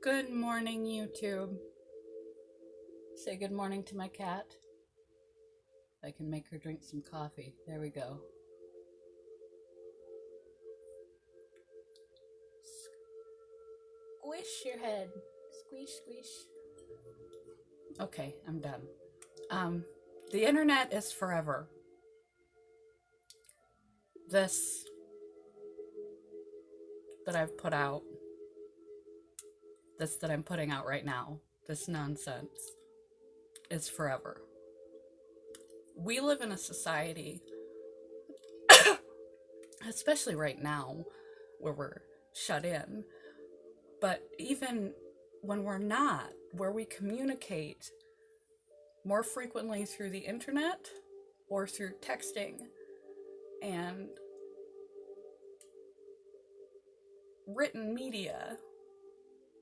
Good morning, YouTube. Say good morning to my cat. I can make her drink some coffee. There we go. Squish your head. Squish, squish. Okay, I'm done. The internet is forever. This that I've put out, this that I'm putting out right now, this nonsense is forever. We live in a society, especially right now, where we're shut in, but even when we're not, where we communicate more frequently through the internet or through texting and written media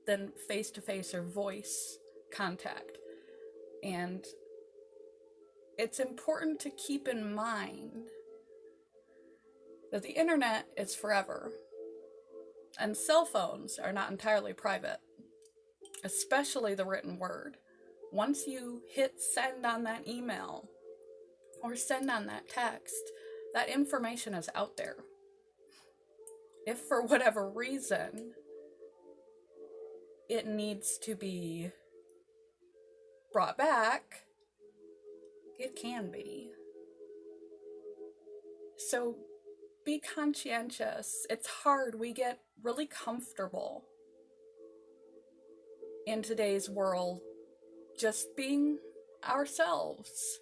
than face-to-face or voice contact. And it's important to keep in mind that the internet is forever, and cell phones are not entirely private, especially the written word. Once you hit send on that email or send on that text, that information is out there. If for whatever reason it needs to be brought back, it can be. So be conscientious. It's hard. We get really comfortable in today's world just being ourselves,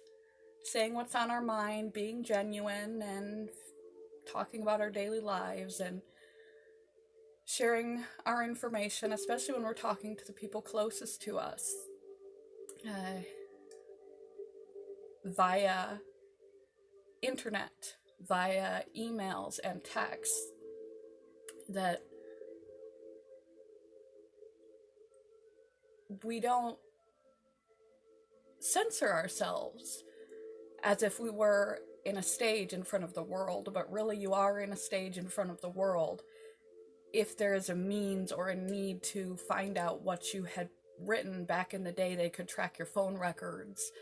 saying what's on our mind, being genuine, and talking about our daily lives and sharing our information, especially when we're talking to the people closest to us, via internet, via emails and texts, that we don't censor ourselves as if we were in a stage in front of the world, but really you are in a stage in front of the world if there is a means or a need to find out what you had written back in the day. They could track your phone records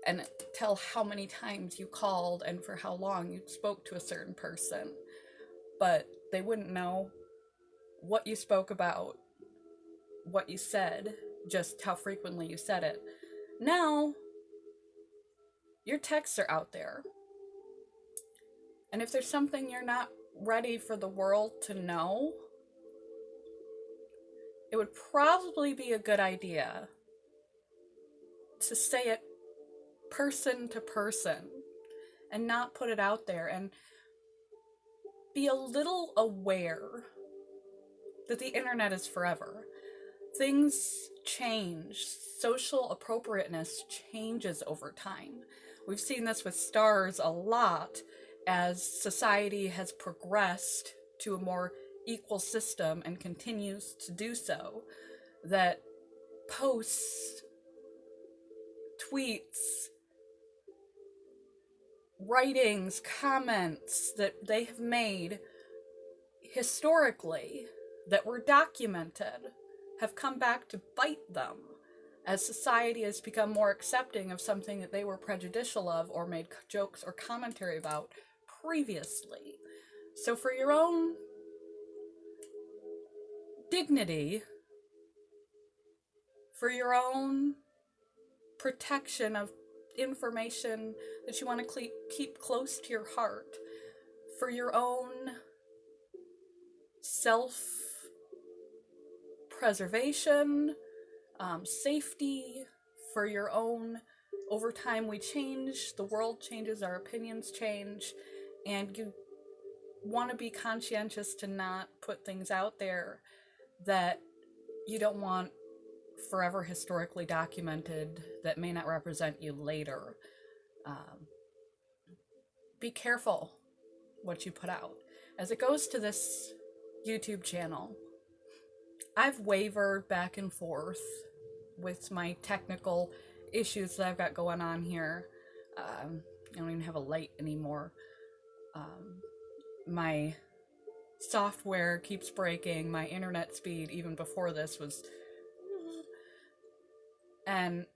and tell how many times you called and for how long you spoke to a certain person, but they wouldn't know what you spoke about, what you said, just how frequently you said it. Now, your texts are out there. And if there's something you're not ready for the world to know, it would probably be a good idea to say it person to person and not put it out there, and be a little aware that the internet is forever. Things change. Social appropriateness changes over time. We've seen this with stars a lot as society has progressed to a more equal system and continues to do so, that posts, tweets, writings, comments that they have made historically that were documented have come back to bite them as society has become more accepting of something that they were prejudicial of or made jokes or commentary about previously. So for your own dignity, for your own protection of information that you want to keep close to your heart, for your own self-preservation, safety, for your own, over time we change, the world changes, our opinions change, and you want to be conscientious to not put things out there that you don't want forever historically documented that may not represent you later. Be careful what you put out. As it goes to this YouTube channel, I've wavered back and forth with my technical issues that I've got going on here. I don't even have a light anymore. My software keeps breaking. My internet speed, even before this, was And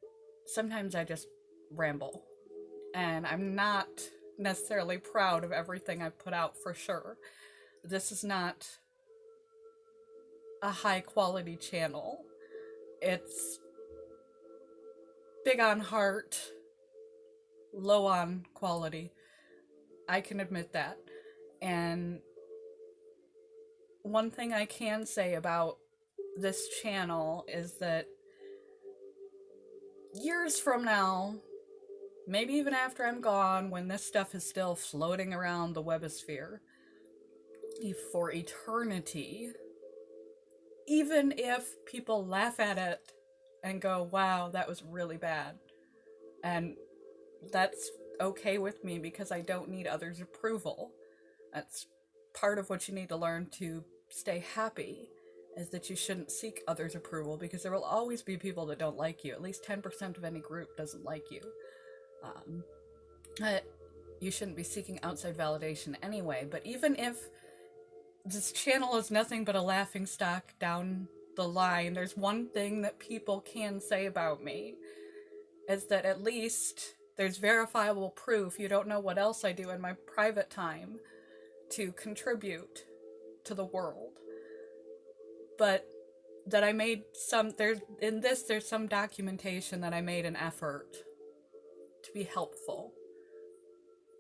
sometimes I just ramble. And I'm not necessarily proud of everything I put out, for sure. This is not a high quality channel. It's big on heart, low on quality. I can admit that. And one thing I can say about this channel is that years from now, maybe even after I'm gone, when this stuff is still floating around the webosphere for eternity, even if people laugh at it and go, wow, that was really bad, and that's okay with me because I don't need others' approval. That's part of what you need to learn to stay happy, is that you shouldn't seek others' approval, because there will always be people that don't like you. At least 10% of any group doesn't like you. You shouldn't be seeking outside validation anyway, but even if this channel is nothing but a laughing stock down the line, there's one thing that people can say about me, is that at least there's verifiable proof. You don't know what else I do in my private time to contribute to the world, but that I made there's some documentation that I made an effort to be helpful,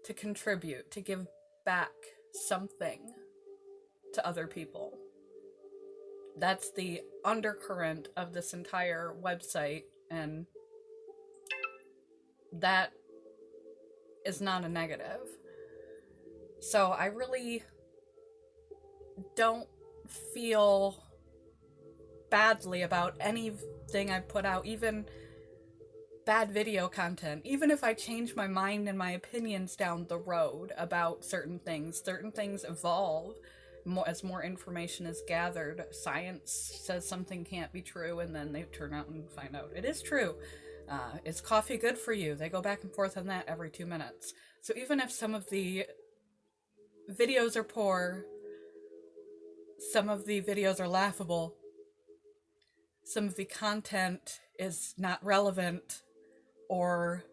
to contribute, to give back something to other people. That's the undercurrent of this entire website, and that is not a negative. So I really don't feel badly about anything I put out, even bad video content. Even if I change my mind and my opinions down the road about certain things evolve as more information is gathered. Science says something can't be true, and then they turn out and find out it is true. Is coffee good for you? They go back and forth on that every 2 minutes. So even if some of the videos are poor, some of the videos are laughable, some of the content is not relevant, or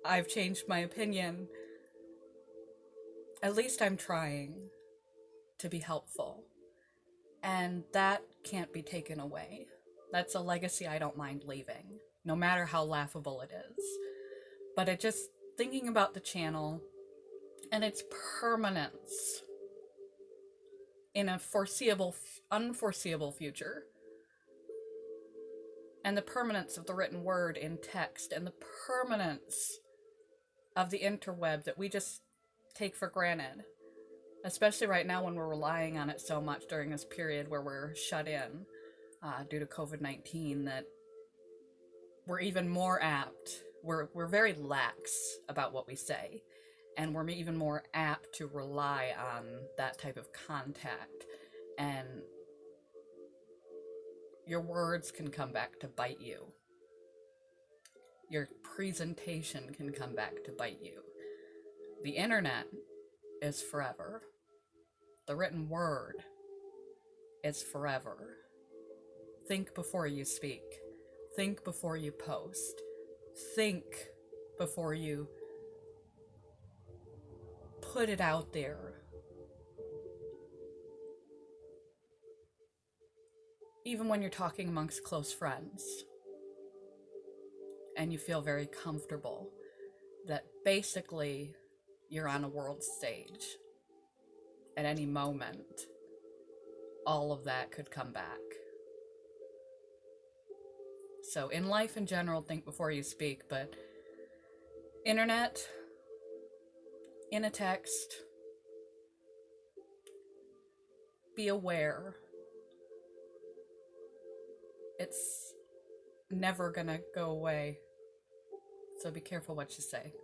I've changed my opinion, at least I'm trying to be helpful. And that can't be taken away. That's a legacy I don't mind leaving, no matter how laughable it is. But it just, thinking about the channel and its permanence in a unforeseeable future, and the permanence of the written word in text, and the permanence of the interweb that we just take for granted, especially right now when we're relying on it so much during this period where we're shut in due to COVID-19, that we're even more apt, we're very lax about what we say, and we're even more apt to rely on that type of contact, and your words can come back to bite you. Your presentation can come back to bite you. The internet is forever. The written word is forever. Think before you speak. Think before you post. Think before you put it out there. Even when you're talking amongst close friends and you feel very comfortable that basically you're on a world stage, at any moment, all of that could come back. So in life in general, think before you speak, but internet, in a text, be aware. It's never gonna go away. So be careful what you say.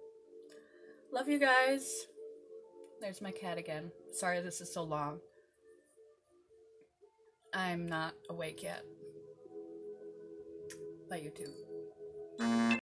Love you guys. There's my cat again. Sorry this is so long. I'm not awake yet. Bye, YouTube.